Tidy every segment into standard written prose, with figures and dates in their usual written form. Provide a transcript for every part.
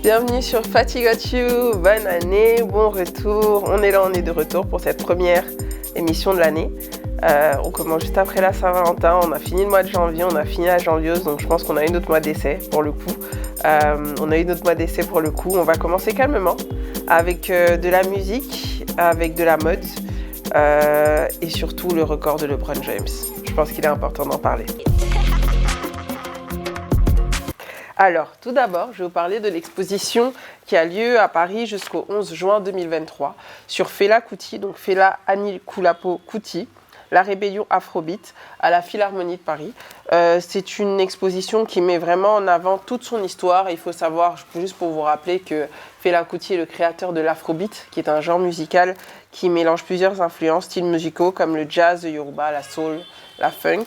Bienvenue sur Fatigue Got You, bonne année, bon retour. On est là, on est de retour pour cette première émission de l'année. On commence juste après la Saint-Valentin, on a fini le mois de janvier, on a fini la janvieuse, donc je pense qu'on a eu notre mois d'essai pour le coup. On va commencer calmement avec de la musique, avec de la mode et surtout le record de LeBron James. Je pense qu'il est important d'en parler. Alors, tout d'abord, je vais vous parler de l'exposition qui a lieu à Paris jusqu'au 11 juin 2023 sur Fela Kuti, donc Fela Anikulapo Kuti, la rébellion Afrobeat à la Philharmonie de Paris. C'est une exposition qui met vraiment en avant toute son histoire. Il faut savoir, juste pour vous rappeler, que Fela Kuti est le créateur de l'Afrobeat, qui est un genre musical qui mélange plusieurs influences, styles musicaux comme le jazz, le yoruba, la soul, la funk.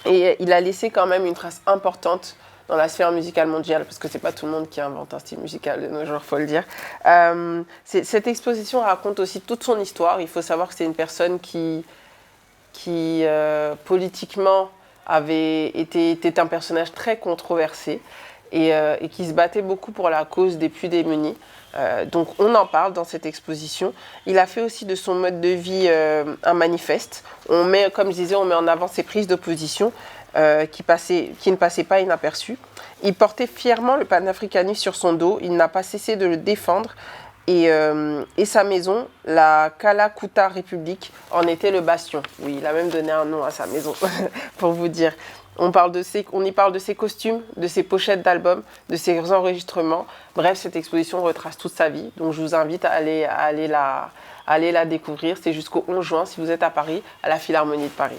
Et il a laissé quand même une trace importante dans la sphère musicale mondiale, parce que c'est pas tout le monde qui invente un style musical de nos jours, faut le dire. Cette exposition raconte aussi toute son histoire. Il faut savoir que c'est une personne qui politiquement était un personnage très controversé et qui se battait beaucoup pour la cause des plus démunis. Donc on en parle dans cette exposition. Il a fait aussi de son mode de vie un manifeste. Comme je disais, on met en avant ses prises d'opposition qui ne passaient pas inaperçues. Il portait fièrement le panafricanisme sur son dos. Il n'a pas cessé de le défendre. Et sa maison, la Kalakuta République, en était le bastion. Oui, il a même donné un nom à sa maison, pour vous dire. On y parle de ses costumes, de ses pochettes d'albums, de ses enregistrements. Bref, cette exposition retrace toute sa vie. Donc je vous invite à aller la découvrir. C'est jusqu'au 11 juin, si vous êtes à Paris, à la Philharmonie de Paris.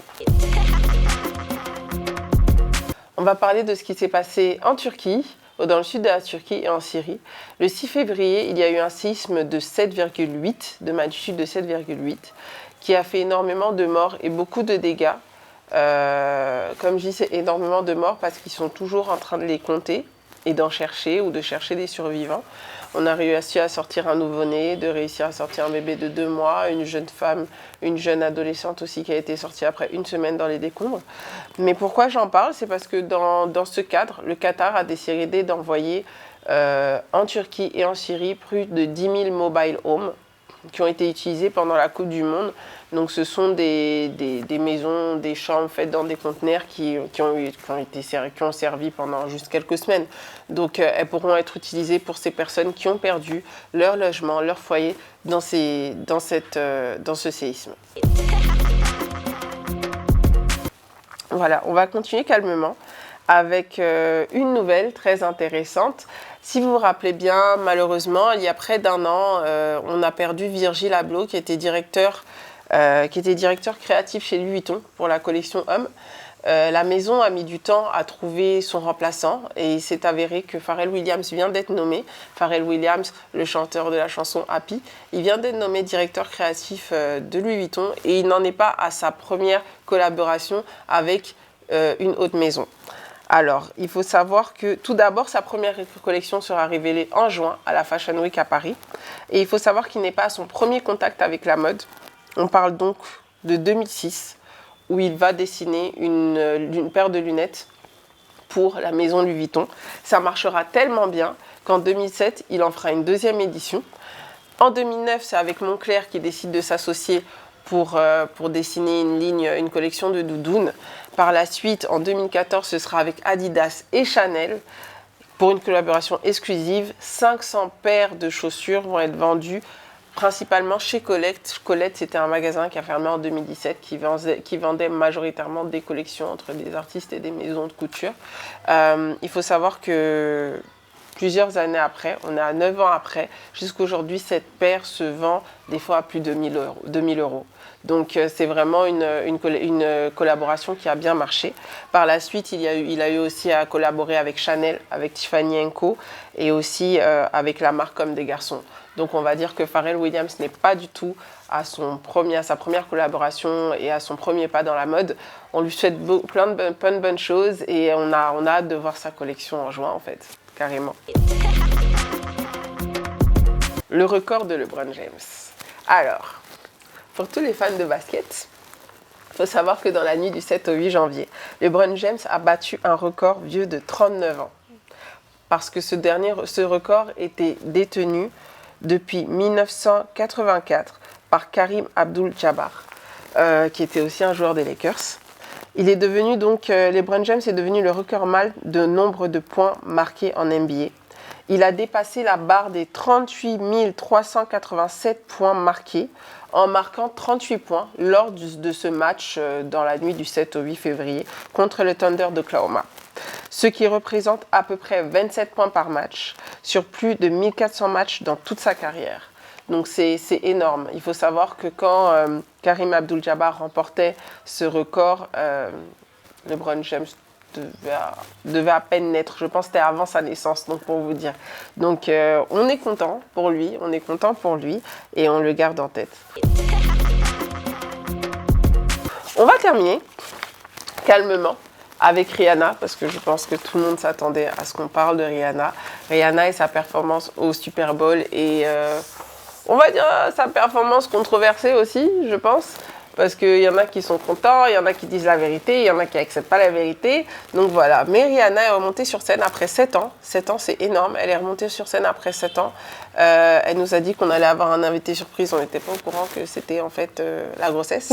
On va parler de ce qui s'est passé en Turquie, dans le sud de la Turquie et en Syrie. Le 6 février, il y a eu un séisme de 7,8, de magnitude de 7,8, qui a fait énormément de morts et beaucoup de dégâts. Comme je dis, c'est énormément de morts parce qu'ils sont toujours en train de les compter et d'en chercher ou de chercher des survivants. On a réussi à sortir un nouveau-né, de réussir à sortir un bébé de 2 mois, une jeune femme, une jeune adolescente aussi qui a été sortie après 1 semaine dans les décombres. Mais pourquoi j'en parle? C'est parce que dans ce cadre, le Qatar a décidé d'envoyer en Turquie et en Syrie plus de 10 000 mobile homes qui ont été utilisés pendant la Coupe du Monde. Donc ce sont des maisons, des chambres faites dans des conteneurs qui ont servi pendant juste quelques semaines. Donc elles pourront être utilisées pour ces personnes qui ont perdu leur logement, leur foyer dans ce séisme. Voilà, on va continuer calmement avec une nouvelle très intéressante. Si vous vous rappelez bien, malheureusement, il y a près d'1 an, on a perdu Virgil Abloh, qui était directeur créatif chez Louis Vuitton pour la collection Homme. La maison a mis du temps à trouver son remplaçant et il s'est avéré que Pharrell Williams vient d'être nommé. Pharrell Williams, le chanteur de la chanson Happy, il vient d'être nommé directeur créatif de Louis Vuitton et il n'en est pas à sa première collaboration avec une haute maison. Alors, il faut savoir que tout d'abord, sa première collection sera révélée en juin à la Fashion Week à Paris. Et il faut savoir qu'il n'est pas à son premier contact avec la mode. On parle donc de 2006, où il va dessiner une paire de lunettes pour la maison Louis Vuitton. Ça marchera tellement bien qu'en 2007, il en fera une 2e édition. En 2009, c'est avec Moncler qu'il décide de s'associer pour dessiner une collection de doudounes. Par la suite, en 2014, ce sera avec Adidas et Chanel pour une collaboration exclusive. 500 paires de chaussures vont être vendues principalement chez Colette. Colette, c'était un magasin qui a fermé en 2017 qui vendait majoritairement des collections entre des artistes et des maisons de couture. Il faut savoir que plusieurs années après, on est à 9 ans après, jusqu'aujourd'hui, cette paire se vend des fois à plus de 2000 euros. Donc c'est vraiment une collaboration qui a bien marché. Par la suite, il a eu aussi à collaborer avec Chanel, avec Tiffany & Co. et aussi avec la marque Comme des Garçons. Donc on va dire que Pharrell Williams n'est pas du tout à sa première collaboration et à son premier pas dans la mode. On lui souhaite plein de bonnes choses et on a hâte de voir sa collection en juin en fait, carrément. Le record de LeBron James. Alors, pour tous les fans de basket, il faut savoir que dans la nuit du 7 au 8 janvier, LeBron James a battu un record vieux de 39 ans. parce que ce record était détenu depuis 1984 par Kareem Abdul-Jabbar, qui était aussi un joueur des Lakers. Il est devenu donc, LeBron James est devenu le recordman de nombre de points marqués en NBA. Il a dépassé la barre des 38 387 points marqués en marquant 38 points lors de ce match dans la nuit du 7 au 8 février contre le Thunder d'Oklahoma. Ce qui représente à peu près 27 points par match sur plus de 1400 matchs dans toute sa carrière. Donc c'est énorme. Il faut savoir que quand Kareem Abdul-Jabbar remportait ce record, LeBron James devait à peine naître. Je pense que c'était avant sa naissance, donc pour vous dire. Donc on est content pour lui, et on le garde en tête. On va terminer calmement avec Rihanna, parce que je pense que tout le monde s'attendait à ce qu'on parle de Rihanna. Rihanna et sa performance au Super Bowl et on va dire sa performance controversée aussi, je pense. Parce qu'il y en a qui sont contents, il y en a qui disent la vérité, il y en a qui n'acceptent pas la vérité. Donc voilà. Mais Rihanna est remontée sur scène après 7 ans. 7 ans, c'est énorme. Elle est remontée sur scène après 7 ans. Elle nous a dit qu'on allait avoir un invité surprise. On n'était pas au courant que c'était en fait la grossesse.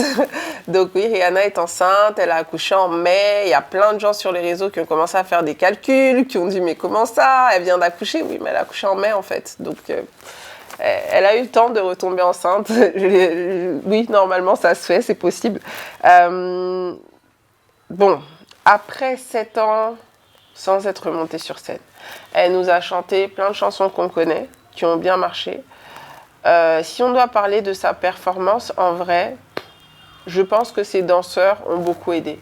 Donc oui, Rihanna est enceinte. Elle a accouché en mai. Il y a plein de gens sur les réseaux qui ont commencé à faire des calculs, qui ont dit mais comment ça? Elle vient d'accoucher? Oui, mais elle a accouché en mai en fait. Donc... elle a eu le temps de retomber enceinte. Oui, normalement, ça se fait, c'est possible. Bon, après 7 ans sans être montée sur scène, elle nous a chanté plein de chansons qu'on connaît, qui ont bien marché. Si on doit parler de sa performance, en vrai, je pense que ses danseurs ont beaucoup aidé.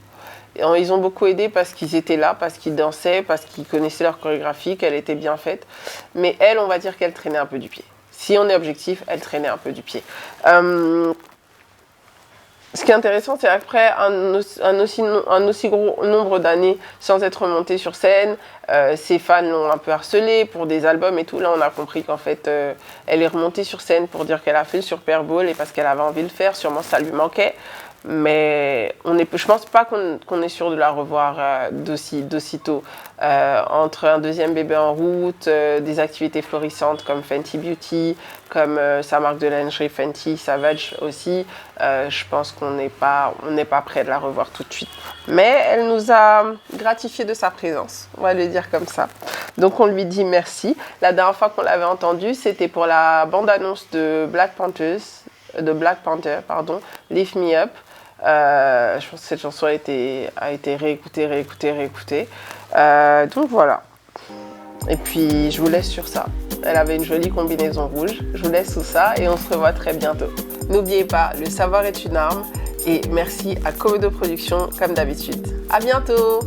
Ils ont beaucoup aidé parce qu'ils étaient là, parce qu'ils dansaient, parce qu'ils connaissaient leur chorégraphie, qu'elle était bien faite. Mais elle, on va dire qu'elle traînait un peu du pied. Si on est objectif, elle traînait un peu du pied. Ce qui est intéressant, c'est qu'après un aussi gros nombre d'années sans être montée sur scène, ses fans l'ont un peu harcelée pour des albums et tout. Là, on a compris qu'en fait, elle est remontée sur scène pour dire qu'elle a fait le Super Bowl et parce qu'elle avait envie de le faire. Sûrement, ça lui manquait. Mais je pense pas qu'on est sûr de la revoir d'aussitôt. Entre un deuxième bébé en route, des activités florissantes comme Fenty Beauty, comme sa marque de lingerie Fenty Savage aussi, je pense qu'on n'est pas prêt de la revoir tout de suite. Mais elle nous a gratifié de sa présence, on va le dire comme ça. Donc on lui dit merci. La dernière fois qu'on l'avait entendue, c'était pour la bande-annonce de Black Panther, Lift Me Up. Je pense que cette chanson a été réécoutée. Donc voilà. Et puis je vous laisse sur ça. Elle avait une jolie combinaison rouge. Je vous laisse sous ça et on se revoit très bientôt. N'oubliez pas, le savoir est une arme. Et merci à Komodo Productions comme d'habitude. À bientôt!